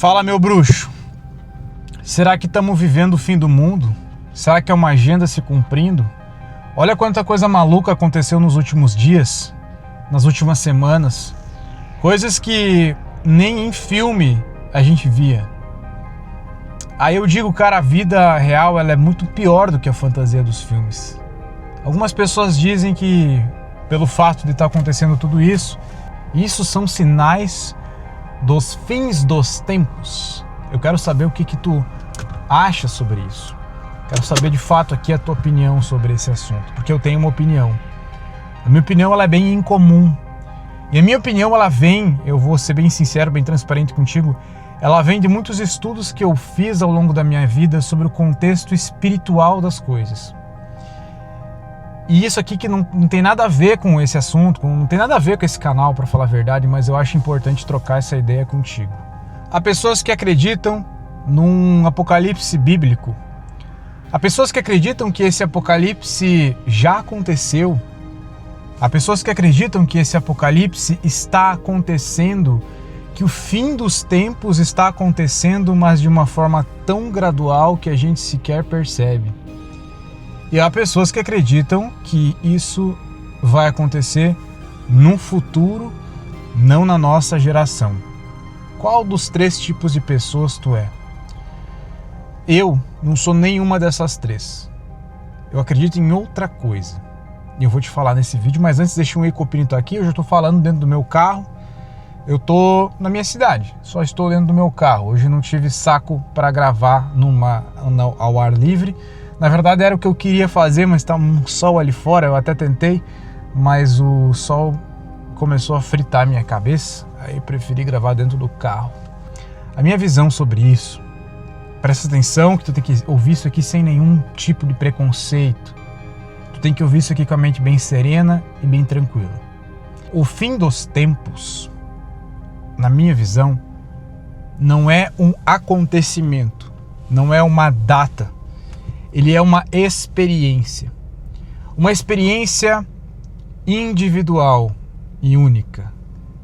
Fala, meu bruxo. Será que estamos vivendo o fim do mundo? Será que é uma agenda se cumprindo? Olha quanta coisa maluca aconteceu nos últimos dias, nas últimas semanas. Coisas que nem em filme a gente via. Aí eu digo, cara, a vida real ela é muito pior do que a fantasia dos filmes. Algumas pessoas dizem que, pelo fato de estar acontecendo tudo isso são sinais dos fins dos tempos. Eu quero saber o que tu acha sobre isso. Quero saber de fato aqui a tua opinião sobre esse assunto, porque eu tenho uma opinião. A minha opinião ela é bem incomum. E a minha opinião ela vem, eu vou ser bem sincero, bem transparente contigo, ela vem de muitos estudos que eu fiz ao longo da minha vida sobre o contexto espiritual das coisas. E isso aqui que não tem nada a ver com esse assunto, não tem nada a ver com esse canal, para falar a verdade, mas eu acho importante trocar essa ideia contigo. Há pessoas que acreditam num apocalipse bíblico. Há pessoas que acreditam que esse apocalipse já aconteceu. Há pessoas que acreditam que esse apocalipse está acontecendo, que o fim dos tempos está acontecendo, mas de uma forma tão gradual que a gente sequer percebe. E há pessoas que acreditam que isso vai acontecer no futuro, não na nossa geração. Qual dos três tipos de pessoas tu é? Eu não sou nenhuma dessas três. Eu acredito em outra coisa. E eu vou te falar nesse vídeo, mas antes deixa um ecopinito aqui. Eu já estou falando dentro do meu carro. Eu estou na minha cidade, só estou dentro do meu carro. Hoje não tive saco para gravar ao ar livre. Na verdade era o que eu queria fazer, mas está um sol ali fora. Eu até tentei, mas o sol começou a fritar a minha cabeça. Aí preferi gravar dentro do carro. A minha visão sobre isso, presta atenção que tu tem que ouvir isso aqui sem nenhum tipo de preconceito. Tu tem que ouvir isso aqui com a mente bem serena e bem tranquila. O fim dos tempos, na minha visão, não é um acontecimento, não é uma data. Ele é uma experiência individual e única,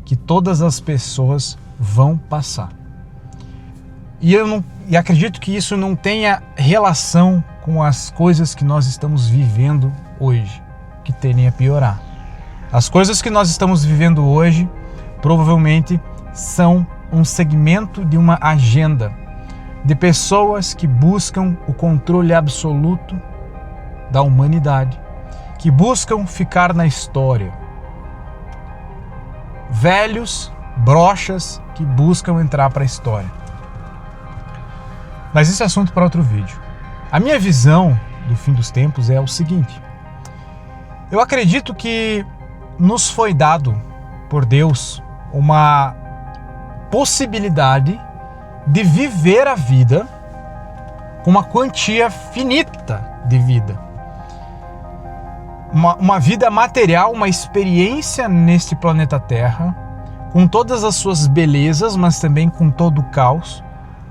que todas as pessoas vão passar. E acredito que isso não tenha relação com as coisas que nós estamos vivendo hoje, que tendem a piorar. As coisas que nós estamos vivendo hoje, provavelmente, são um segmento de uma agenda de pessoas que buscam o controle absoluto da humanidade, que buscam ficar na história. Velhos, broxas que buscam entrar para a história. Mas esse é assunto para outro vídeo. A minha visão do fim dos tempos é o seguinte. Eu acredito que nos foi dado por Deus uma possibilidade de viver a vida com uma quantia finita de vida. Uma vida material, uma experiência neste planeta Terra, com todas as suas belezas, mas também com todo o caos,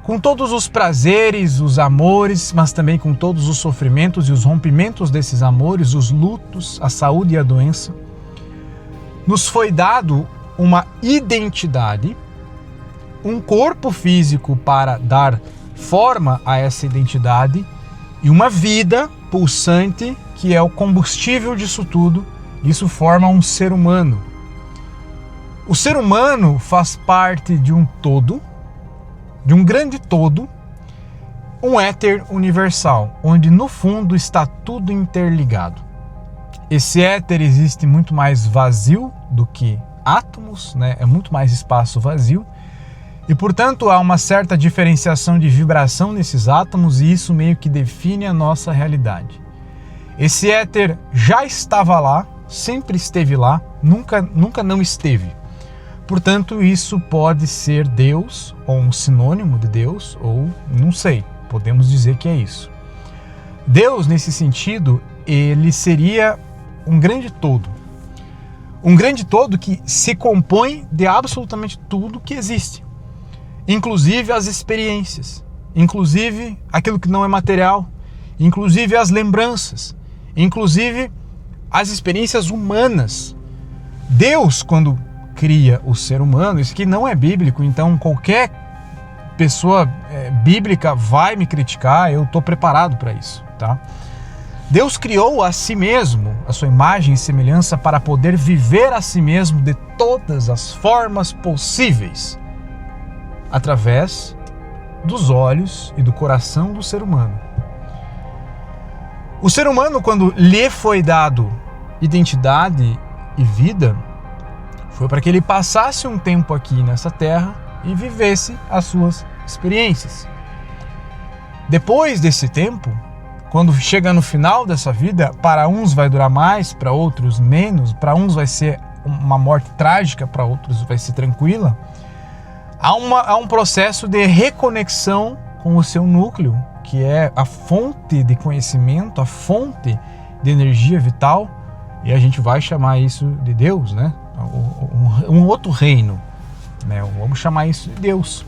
com todos os prazeres, os amores, mas também com todos os sofrimentos e os rompimentos desses amores, os lutos, a saúde e a doença. Nos foi dado uma identidade, um corpo físico para dar forma a essa identidade e uma vida pulsante que é o combustível disso tudo. Isso forma um ser humano. O ser humano faz parte de um todo, de um grande todo, um éter universal, onde no fundo está tudo interligado. Esse éter existe muito mais vazio do que átomos, né? É muito mais espaço vazio. E, portanto, há uma certa diferenciação de vibração nesses átomos e isso meio que define a nossa realidade. Esse éter já estava lá, sempre esteve lá, nunca não esteve. Portanto, isso pode ser Deus, ou um sinônimo de Deus, ou não sei, podemos dizer que é isso. Deus, nesse sentido, ele seria um grande todo. Um grande todo que se compõe de absolutamente tudo que existe. Inclusive as experiências, inclusive aquilo que não é material, inclusive as lembranças, inclusive as experiências humanas. Deus, quando cria o ser humano, isso aqui não é bíblico, então qualquer pessoa bíblica vai me criticar, eu estou preparado para isso, tá? Deus criou a si mesmo, a sua imagem e semelhança, para poder viver a si mesmo de todas as formas possíveis, através dos olhos e do coração do ser humano. O ser humano, quando lhe foi dado identidade e vida, foi para que ele passasse um tempo aqui nessa terra e vivesse as suas experiências. Depois desse tempo, quando chega no final dessa vida, para uns vai durar mais, para outros menos, para uns vai ser uma morte trágica, para outros vai ser tranquila, há um processo de reconexão com o seu núcleo, que é a fonte de conhecimento, a fonte de energia vital, e a gente vai chamar isso de Deus, né? Um outro reino, né? Vamos chamar isso de Deus.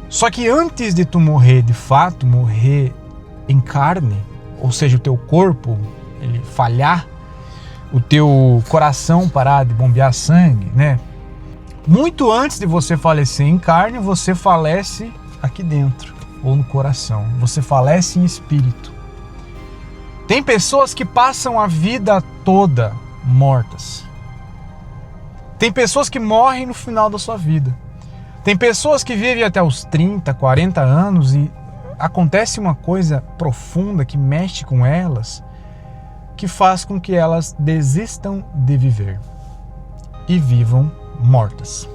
Só que antes de tu morrer, de fato, morrer em carne, ou seja, o teu corpo ele falhar, o teu coração parar de bombear sangue, né? Muito antes de você falecer em carne, você falece aqui dentro, ou no coração. Você falece em espírito. Tem pessoas que passam a vida toda mortas. Tem pessoas que morrem no final da sua vida. Tem pessoas que vivem até os 30, 40 anos e acontece uma coisa profunda que mexe com elas, que faz com que elas desistam de viver e vivam mortas.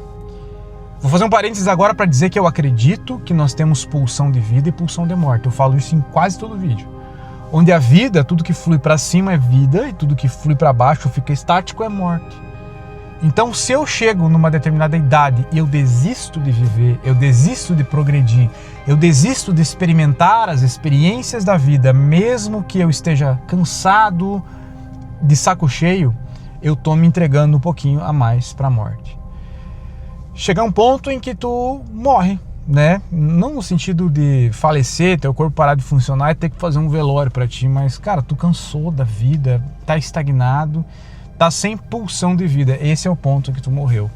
Vou fazer um parênteses agora para dizer que eu acredito que nós temos pulsão de vida e pulsão de morte. Eu falo isso em quase todo vídeo. Onde a vida, tudo que flui para cima é vida e tudo que flui para baixo fica estático é morte. Então, se eu chego numa determinada idade e eu desisto de viver, eu desisto de progredir, eu desisto de experimentar as experiências da vida, mesmo que eu esteja cansado, de saco cheio, eu estou me entregando um pouquinho a mais para a morte. Chega um ponto em que tu morre, né? Não no sentido de falecer, teu corpo parar de funcionar e ter que fazer um velório para ti, mas, cara, tu cansou da vida, tá estagnado, tá sem pulsão de vida. Esse é o ponto que tu morreu.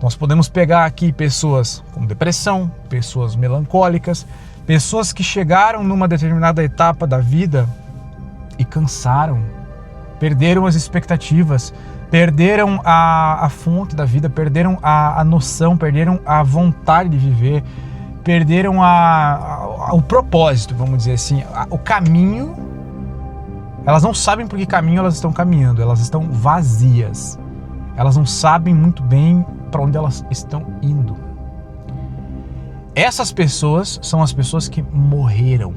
Nós podemos pegar aqui pessoas com depressão, pessoas melancólicas, pessoas que chegaram numa determinada etapa da vida e cansaram, perderam as expectativas, perderam a fonte da vida, perderam a noção, perderam a vontade de viver, perderam o propósito, vamos dizer assim, o caminho. Elas não sabem por que caminho elas estão caminhando, elas estão vazias. Elas não sabem muito bem para onde elas estão indo. Essas pessoas são as pessoas que morreram.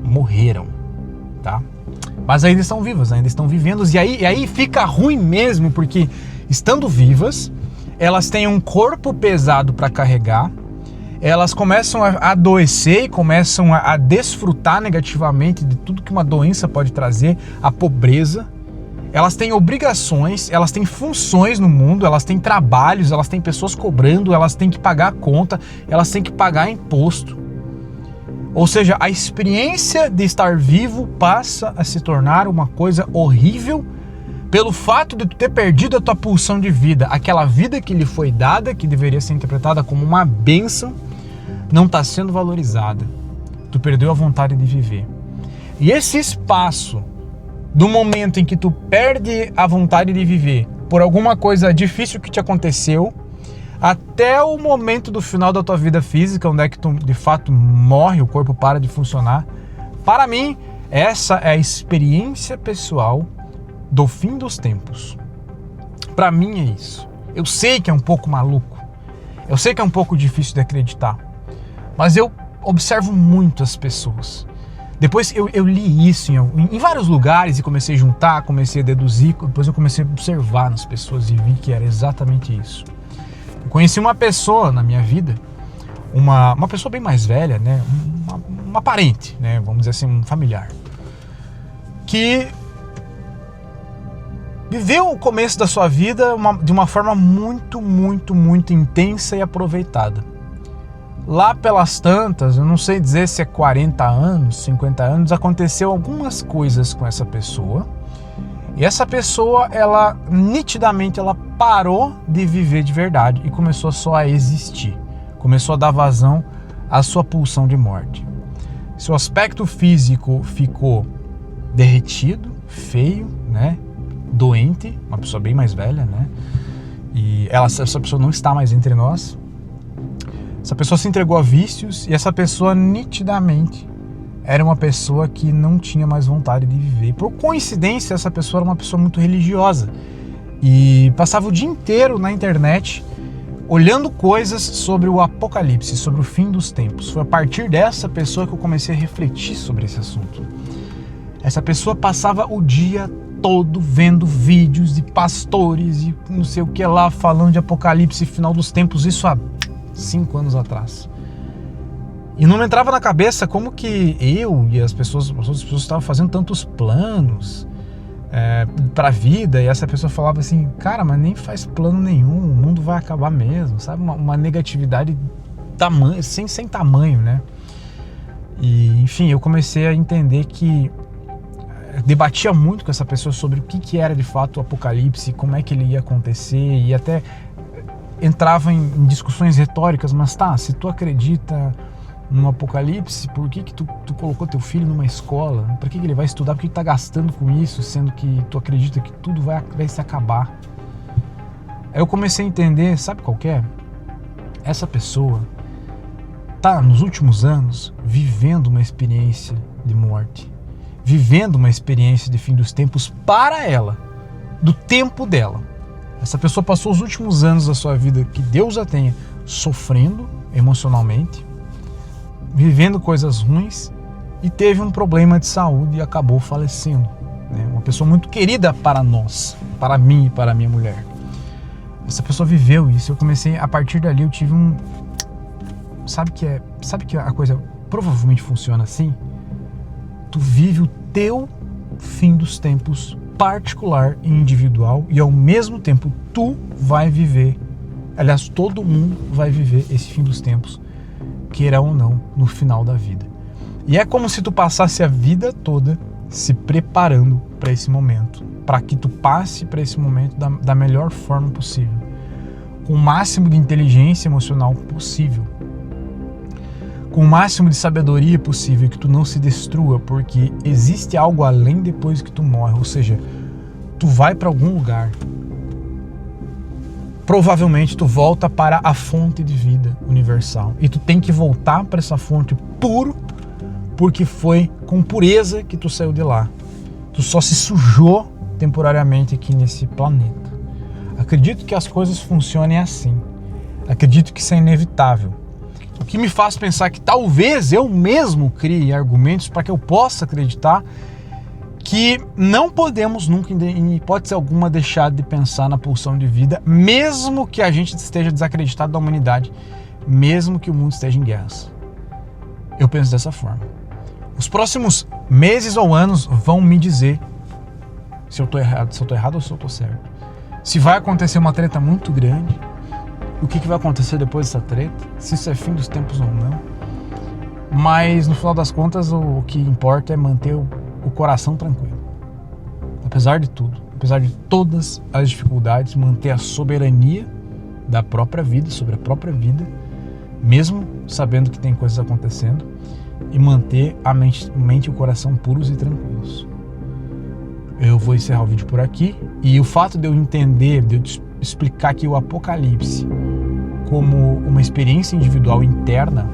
Morreram, tá? Mas ainda estão vivas, ainda estão vivendo. E aí fica ruim mesmo, porque estando vivas, elas têm um corpo pesado para carregar, elas começam a adoecer e começam a desfrutar negativamente de tudo que uma doença pode trazer, a pobreza. Elas têm obrigações, elas têm funções no mundo, elas têm trabalhos, elas têm pessoas cobrando, elas têm que pagar conta, elas têm que pagar imposto. Ou seja, a experiência de estar vivo passa a se tornar uma coisa horrível pelo fato de tu ter perdido a tua pulsão de vida. Aquela vida que lhe foi dada, que deveria ser interpretada como uma bênção, não está sendo valorizada. Tu perdeu a vontade de viver. E esse espaço do momento em que tu perde a vontade de viver por alguma coisa difícil que te aconteceu, até o momento do final da tua vida física, onde é que tu de fato morre, o corpo para de funcionar, para mim, essa é a experiência pessoal do fim dos tempos. Para mim é isso. Eu sei que é um pouco maluco, eu sei que é um pouco difícil de acreditar, mas eu observo muito as pessoas. Depois eu li isso em vários lugares e comecei a juntar, comecei a deduzir, depois eu comecei a observar nas pessoas e vi que era exatamente isso. Eu conheci uma pessoa na minha vida, uma pessoa bem mais velha, né? Uma parente, né? Vamos dizer assim, um familiar, que viveu o começo da sua vida de uma forma muito, muito, muito intensa e aproveitada. Lá pelas tantas, eu não sei dizer se é 40 anos, 50 anos, aconteceu algumas coisas com essa pessoa. E essa pessoa, nitidamente, ela parou de viver de verdade e começou só a existir. começou a dar vazão à sua pulsão de morte. Seu aspecto físico ficou derretido, feio, né? Doente, uma pessoa bem mais velha, né? E essa pessoa não está mais entre nós. Essa pessoa se entregou a vícios e essa pessoa nitidamente era uma pessoa que não tinha mais vontade de viver. Por coincidência, essa pessoa era uma pessoa muito religiosa e passava o dia inteiro na internet olhando coisas sobre o apocalipse, sobre o fim dos tempos. Foi a partir dessa pessoa que eu comecei a refletir sobre esse assunto. Essa pessoa passava o dia todo vendo vídeos de pastores e não sei o que lá, falando de apocalipse e final dos tempos, isso há 5 anos atrás. E não me entrava na cabeça como que eu e as outras pessoas estavam fazendo tantos planos para a vida, e essa pessoa falava assim, cara, mas nem faz plano nenhum, o mundo vai acabar mesmo, sabe? Uma negatividade sem tamanho, né? E, enfim, eu comecei a entender que debatia muito com essa pessoa sobre o que era de fato o apocalipse, como é que ele ia acontecer, e até entrava em discussões retóricas, mas tá, se tu acredita no apocalipse, por que tu colocou teu filho numa escola? Para que ele vai estudar? Por que tá gastando com isso, sendo que tu acredita que tudo vai se acabar? Aí eu comecei a entender, sabe qual que é? Essa pessoa tá, nos últimos anos, vivendo uma experiência de morte, vivendo uma experiência de fim dos tempos para ela, do tempo dela. Essa pessoa passou os últimos anos da sua vida, que Deus a tenha, sofrendo emocionalmente, vivendo coisas ruins, e teve um problema de saúde e acabou falecendo, né? Uma pessoa muito querida para nós, para mim e para a minha mulher. Essa pessoa viveu isso. Eu comecei, a partir dali eu tive um... Sabe que a coisa provavelmente funciona assim? Tu vive o teu fim dos tempos particular e individual, e ao mesmo tempo tu vai viver, aliás, todo mundo vai viver esse fim dos tempos, queira ou não, no final da vida. E é como se tu passasse a vida toda se preparando para esse momento, para que tu passe para esse momento da melhor forma possível, com o máximo de inteligência emocional possível, com o máximo de sabedoria possível, que tu não se destrua, porque existe algo além depois que tu morre, ou seja, tu vai para algum lugar. Provavelmente tu volta para a fonte de vida universal, e tu tem que voltar para essa fonte puro, porque foi com pureza que tu saiu de lá. Tu só se sujou temporariamente aqui nesse planeta. Acredito que as coisas funcionem assim. Acredito que isso é inevitável. O que me faz pensar que talvez eu mesmo crie argumentos para que eu possa acreditar que não podemos nunca, em hipótese alguma, deixar de pensar na pulsão de vida, mesmo que a gente esteja desacreditado da humanidade, mesmo que o mundo esteja em guerras. Eu penso dessa forma. Os próximos meses ou anos vão me dizer se eu estou errado ou se eu estou certo. Se vai acontecer uma treta muito grande, o que vai acontecer depois dessa treta, se isso é fim dos tempos ou não. Mas no final das contas o que importa é manter o coração tranquilo. Apesar de tudo, apesar de todas as dificuldades, manter a soberania da própria vida, sobre a própria vida, mesmo sabendo que tem coisas acontecendo, e manter a mente e o coração puros e tranquilos. Eu vou encerrar o vídeo por aqui, e o fato de eu entender, de eu explicar aqui o apocalipse como uma experiência individual interna,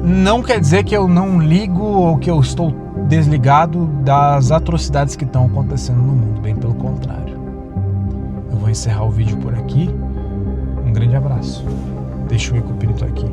não quer dizer que eu não ligo ou que eu estou desligado das atrocidades que estão acontecendo no mundo, bem pelo contrário. Eu vou encerrar o vídeo por aqui. Um grande abraço. Deixa o Ecopirito aqui.